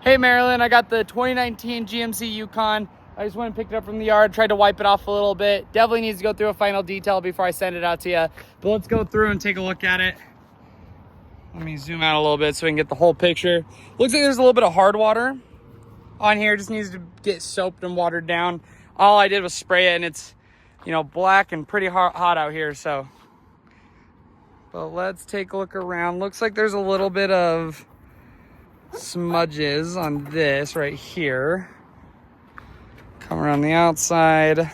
Hey Marilyn, I got the 2019 GMC Yukon. I just went and picked it up from the yard, tried to wipe it off a little bit. Definitely needs to go through a final detail before I send it out to you. But let's go through and take a look at it. Let me zoom out a little bit so we can get the whole picture. Looks like there's a little bit of hard water on here. Just needs to get soaped and watered down. All I did was spray it, and it's, you know, black and pretty hot out here, so. But let's take a look around. Looks like there's a little bit of smudges on this right here. Come around the outside.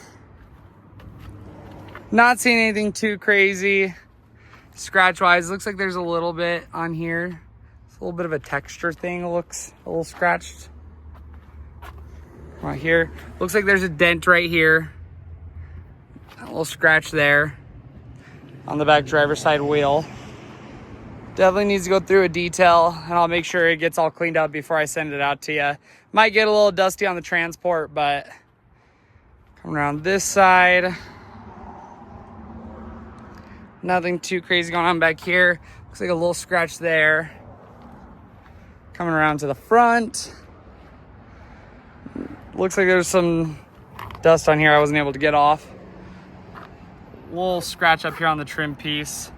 Not seeing anything too crazy. Scratch wise, looks like there's a little bit on here. It's a little bit of a texture thing. It looks a little scratched. Right here. Looks like there's a dent right here. A little scratch there on the back driver's side wheel. Definitely needs to go through a detail, and I'll make sure it gets all cleaned up before I send it out to you. Might get a little dusty on the transport, but come around this side. Nothing too crazy going on back here. Looks like a little scratch there. Coming around to the front. Looks like there's some dust on here I wasn't able to get off. Little scratch up here on the trim piece.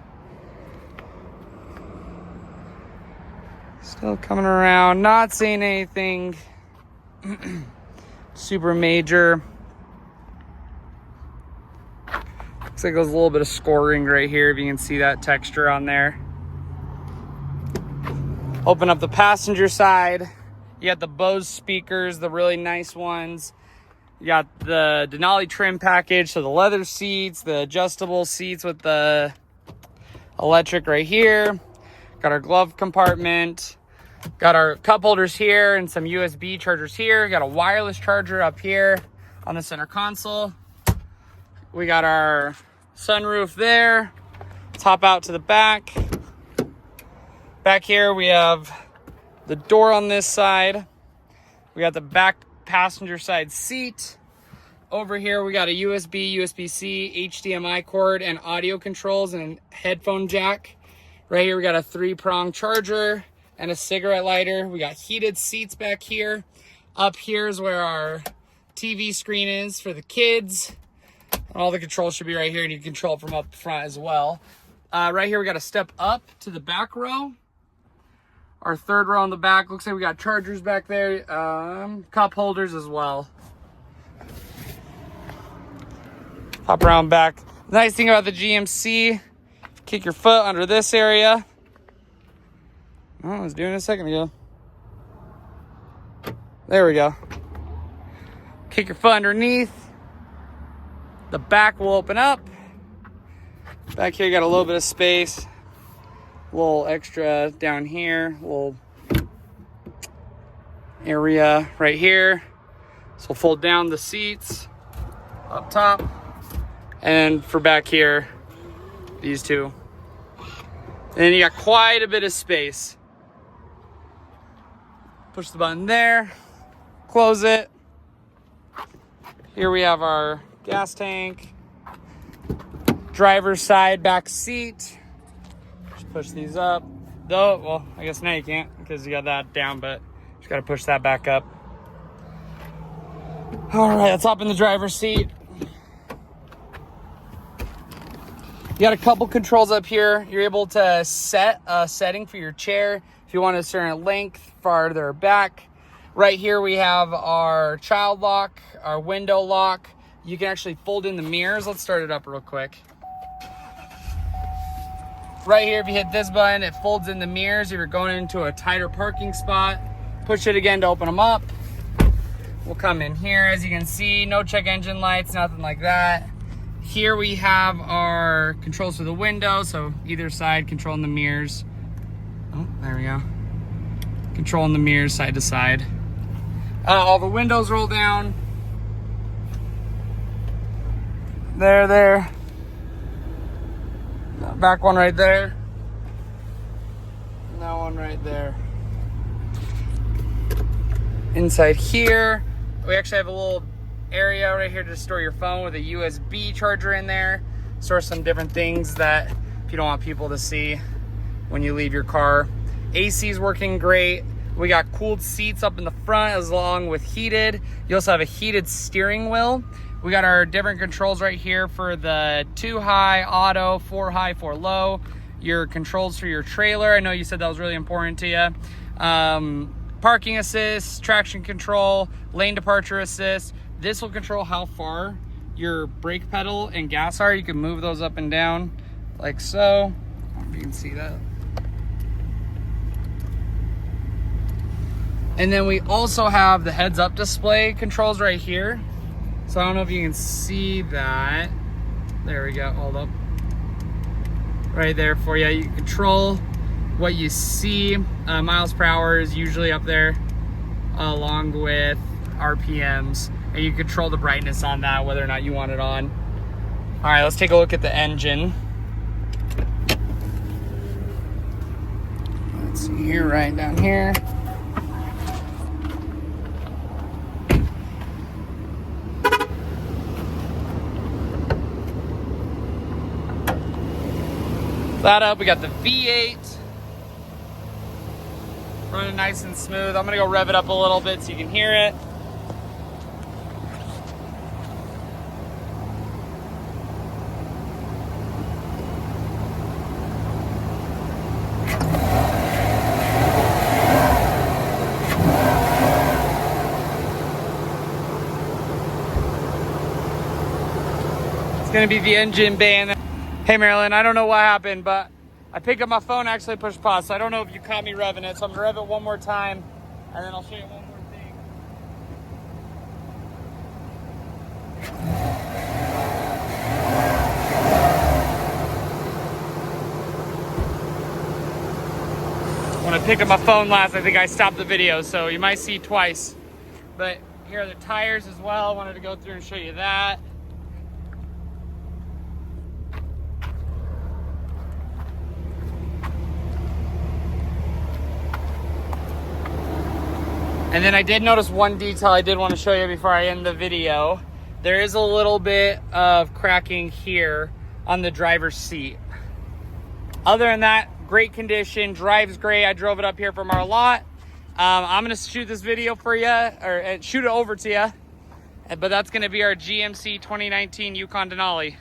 Still coming around, not seeing anything super major. Looks like there's a little bit of scoring right here, if you can see that texture on there. Open up the passenger side. You got the Bose speakers, the really nice ones. You got the Denali trim package, so the leather seats, the adjustable seats with the electric right here. Got our glove compartment. Got our cup holders here and some USB chargers here. Got a wireless charger up here on the center console. We got our sunroof there. Let's hop out to the back. Back here we have the door on this side. We got the back passenger side seat. Over here we got a USB, USB-C, HDMI cord, and audio controls, and a headphone jack. Right here we got a 3-prong charger and a cigarette lighter. We got heated seats back here. Up here is where our TV screen is for the kids. All the controls should be right here, and you can control it from up front as well. Right here we got a step up to the back row. Our third row on the back, looks like we got chargers back there, cup holders as well. Hop around back. The nice thing about the GMC, kick your foot under this area. Oh, I was doing it a second ago. There we go. Kick your foot underneath. The back will open up. Back here you got a little bit of space. A little extra down here. A little area right here. So we'll fold down the seats up top. And for back here, these two. And then you got quite a bit of space. Push the button there, close it. Here we have our gas tank, driver's side back seat. Just push these up. Though, well, I guess now you can't because you got that down, but just gotta push that back up. All right, let's hop in the driver's seat. You got a couple controls up here. You're able to set a setting for your chair if you want a certain length farther back. Right here we have our child lock, our window lock. You can actually fold in the mirrors. Let's start it up real quick. Right here, if you hit this button, it folds in the mirrors if you're going into a tighter parking spot. Push it again to open them up. We'll come in here. As you can see, no check engine lights, nothing like that. Here we have our controls for the window, so either side controlling the mirrors. Oh, there we go. Controlling the mirrors side to side. All the windows roll down. There. Back one right there. And that one right there. Inside here, we actually have a little area right here to store your phone with a USB charger in there. Store some different things that if you don't want people to see when you leave your car. AC is working great. We got cooled seats up in the front as long with heated. You also have a heated steering wheel. We got our different controls right here for the 2 high, auto, 4 high, 4 low. Your controls for your trailer. I know you said that was really important to you. Parking assist, traction control, lane departure assist. This will control how far your brake pedal and gas are. You can move those up and down like so. I don't know if you can see that. And then we also have the heads up display controls right here. So I don't know if you can see that. There we go, hold up. Right there for you. You control what you see. Miles per hour is usually up there along with RPMs. And you control the brightness on that, whether or not you want it on. All right, let's take a look at the engine. Let's see here, right down here. That up, we got the V8 running nice and smooth. I'm gonna go rev it up a little bit so you can hear it. It's gonna be the engine bay. Hey Marilyn, I don't know what happened, but I picked up my phone, actually pushed pause, so I don't know if you caught me revving it, so I'm gonna rev it one more time, and then I'll show you one more thing. When I picked up my phone last, I think I stopped the video, so you might see twice. But here are the tires as well. I wanted to go through and show you that. And then I did notice one detail I did want to show you before I end the video. There is a little bit of cracking here on the driver's seat. Other than that, great condition, drives great. I drove it up here from our lot. I'm gonna shoot this video for you, or shoot it over to you. But that's gonna be our GMC 2019 Yukon Denali.